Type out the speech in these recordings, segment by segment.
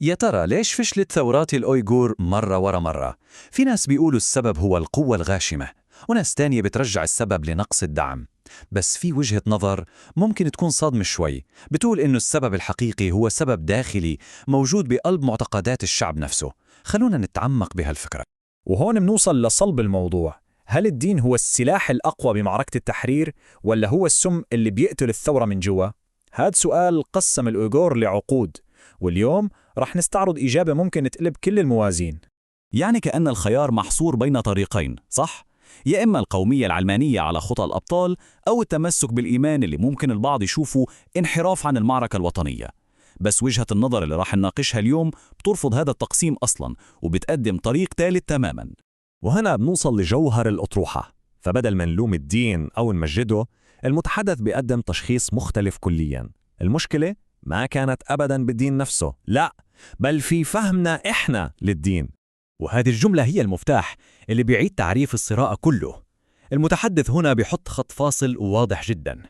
يا ترى ليش فشلت ثورات الأويغور مرة ورا مرة؟ في ناس بيقولوا السبب هو القوة الغاشمة، وناس تانية بترجع السبب لنقص الدعم. بس في وجهة نظر ممكن تكون صادمة شوي، بتقول إنه السبب الحقيقي هو سبب داخلي موجود بقلب معتقدات الشعب نفسه. خلونا نتعمق بهالفكرة. وهون بنوصل لصلب الموضوع. هل الدين هو السلاح الأقوى بمعركة التحرير، ولا هو السم اللي بيقتل الثورة من جوا؟ هذا سؤال قسم الأويغور لعقود، واليوم رح نستعرض إجابة ممكن تقلب كل الموازين. يعني كأن الخيار محصور بين طريقين، صح؟ يا إما القومية العلمانية على خطى الأبطال، أو التمسك بالإيمان اللي ممكن البعض يشوفه انحراف عن المعركة الوطنية. بس وجهة النظر اللي راح نناقشها اليوم بترفض هذا التقسيم أصلاً، وبتقدم طريق ثالث تماماً. وهنا بنوصل لجوهر الأطروحة. فبدل ما نلوم الدين أو نمجده، المتحدث بيقدم تشخيص مختلف كلياً. المشكلة ما كانت أبداً بالدين نفسه، لا، بل في فهمنا إحنا للدين. وهذه الجملة هي المفتاح اللي بيعيد تعريف الصراع كله. المتحدث هنا بيحط خط فاصل واضح جدا.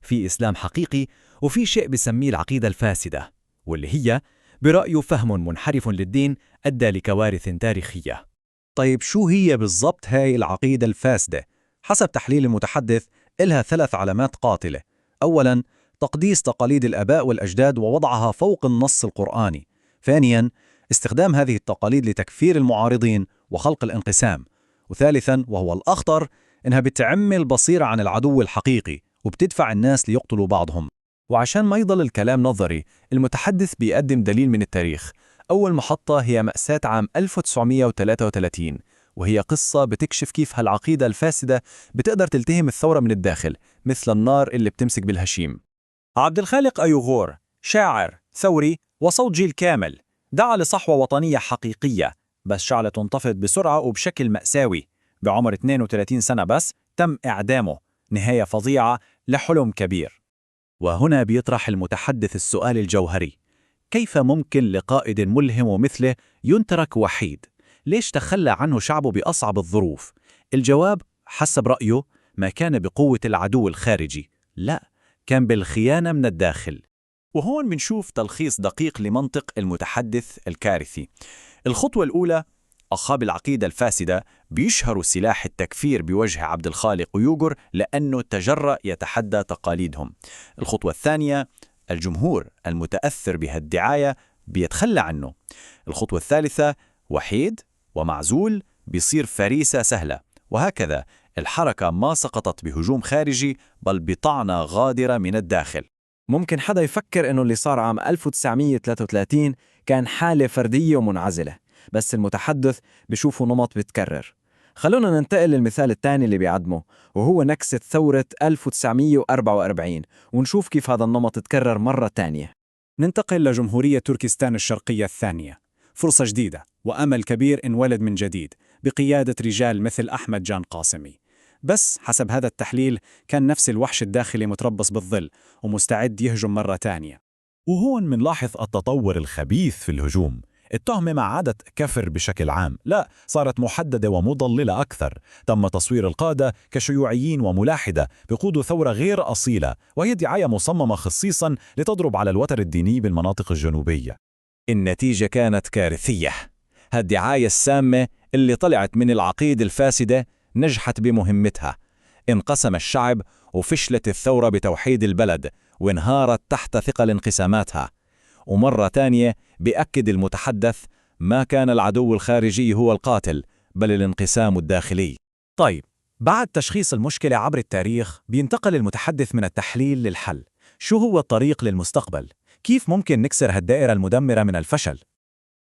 في إسلام حقيقي، وفي شيء بسميه العقيدة الفاسدة، واللي هي برأيه فهم منحرف للدين أدى لكوارث تاريخية. طيب شو هي بالضبط هاي العقيدة الفاسدة؟ حسب تحليل المتحدث إلها 3 علامات قاتلة. أولاً، تقديس تقاليد الآباء والأجداد ووضعها فوق النص القرآني. ثانياً، استخدام هذه التقاليد لتكفير المعارضين وخلق الانقسام. وثالثاً وهو الأخطر، إنها بتعمي البصيرة عن العدو الحقيقي وبتدفع الناس ليقتلوا بعضهم. وعشان ما يضل الكلام نظري، المتحدث بيقدم دليل من التاريخ. أول محطة هي مأساة عام 1933، وهي قصة بتكشف كيف هالعقيدة الفاسدة بتقدر تلتهم الثورة من الداخل، مثل النار اللي بتمسك بالهشيم. عبد الخالق أيوغور شاعر ثوري وصوت جيل كامل، دعا لصحوة وطنية حقيقية، بس شعلة تنتفض بسرعة وبشكل مأساوي. بعمر 32 سنة بس تم إعدامه، نهاية فظيعة لحلم كبير. وهنا بيطرح المتحدث السؤال الجوهري: كيف ممكن لقائد ملهم مثله ينترك وحيد؟ ليش تخلى عنه شعبه بأصعب الظروف؟ الجواب حسب رأيه ما كان بقوة العدو الخارجي، لا، كان بالخيانة من الداخل. وهون بنشوف تلخيص دقيق لمنطق المتحدث الكارثي. الخطوة الأولى، أصحاب العقيدة الفاسدة بيشهروا سلاح التكفير بوجه عبد الخالق أيوغور لأنه تجرأ يتحدى تقاليدهم. الخطوة الثانية، الجمهور المتأثر بهالدعاية بيتخلى عنه. الخطوة الثالثة، وحيد ومعزول بيصير فريسة سهلة. وهكذا الحركة ما سقطت بهجوم خارجي، بل بطعنة غادرة من الداخل. ممكن حدا يفكر إنه اللي صار عام 1933 كان حالة فردية ومنعزلة، بس المتحدث بيشوفه نمط بيتكرر. خلونا ننتقل للمثال الثاني اللي بيعدمه، وهو نكسة ثورة 1944، ونشوف كيف هذا النمط تكرر مرة تانية. ننتقل لجمهورية تركستان الشرقية الثانية، فرصة جديدة وأمل كبير انولد من جديد بقيادة رجال مثل أحمد جان قاسمي. بس حسب هذا التحليل كان نفس الوحش الداخلي متربص بالظل ومستعد يهجم مرة تانية. وهون منلاحظ التطور الخبيث في الهجوم. التهمة ما عادت كفر بشكل عام، لا، صارت محددة ومضللة أكثر. تم تصوير القادة كشيوعيين وملاحدة بقودوا ثورة غير أصيلة، وهي دعاية مصممة خصيصاً لتضرب على الوتر الديني بالمناطق الجنوبية. النتيجة كانت كارثية. هالدعاية السامة اللي طلعت من العقيدة الفاسدة نجحت بمهمتها. انقسم الشعب وفشلت الثورة بتوحيد البلد، وانهارت تحت ثقل انقساماتها. ومرة تانية بيأكد المتحدث ما كان العدو الخارجي هو القاتل، بل الانقسام الداخلي. طيب، بعد تشخيص المشكلة عبر التاريخ بينتقل المتحدث من التحليل للحل. شو هو الطريق للمستقبل؟ كيف ممكن نكسر هالدائرة المدمرة من الفشل؟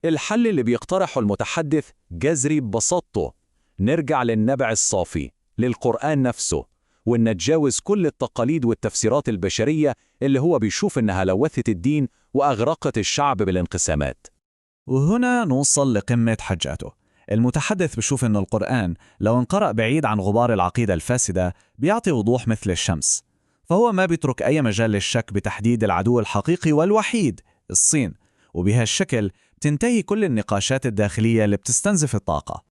الحل اللي بيقترحه المتحدث جذري ببساطته. نرجع للنبع الصافي، للقرآن نفسه، ونتجاوز كل التقاليد والتفسيرات البشرية اللي هو بيشوف إنها لوثت الدين وأغرقت الشعب بالانقسامات. وهنا نوصل لقمة حجته. المتحدث بشوف إن القرآن لو انقرأ بعيد عن غبار العقيدة الفاسدة بيعطي وضوح مثل الشمس، فهو ما بيترك أي مجال للشك بتحديد العدو الحقيقي والوحيد، الصين. وبهالشكل بتنتهي كل النقاشات الداخلية اللي بتستنزف الطاقة.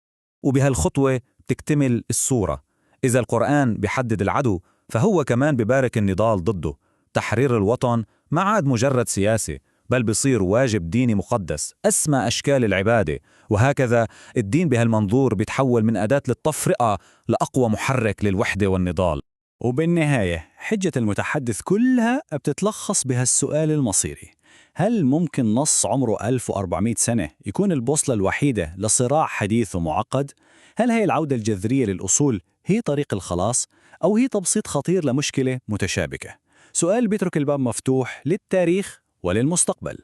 وبهالخطوة بتكتمل الصورة. إذا القرآن بيحدد العدو، فهو كمان ببارك النضال ضده. تحرير الوطن ما عاد مجرد سياسة، بل بيصير واجب ديني مقدس، أسمى أشكال العبادة. وهكذا الدين بهالمنظور بيتحول من أداة للتفرقة لأقوى محرك للوحدة والنضال. وبالنهاية حجة المتحدث كلها بتتلخص بهالسؤال المصيري: هل ممكن نص عمره 1400 سنة يكون البوصلة الوحيدة لصراع حديث ومعقد؟ هل هي العودة الجذرية للأصول هي طريق الخلاص؟ أو هي تبسيط خطير لمشكلة متشابكة؟ سؤال بيترك الباب مفتوح للتاريخ وللمستقبل.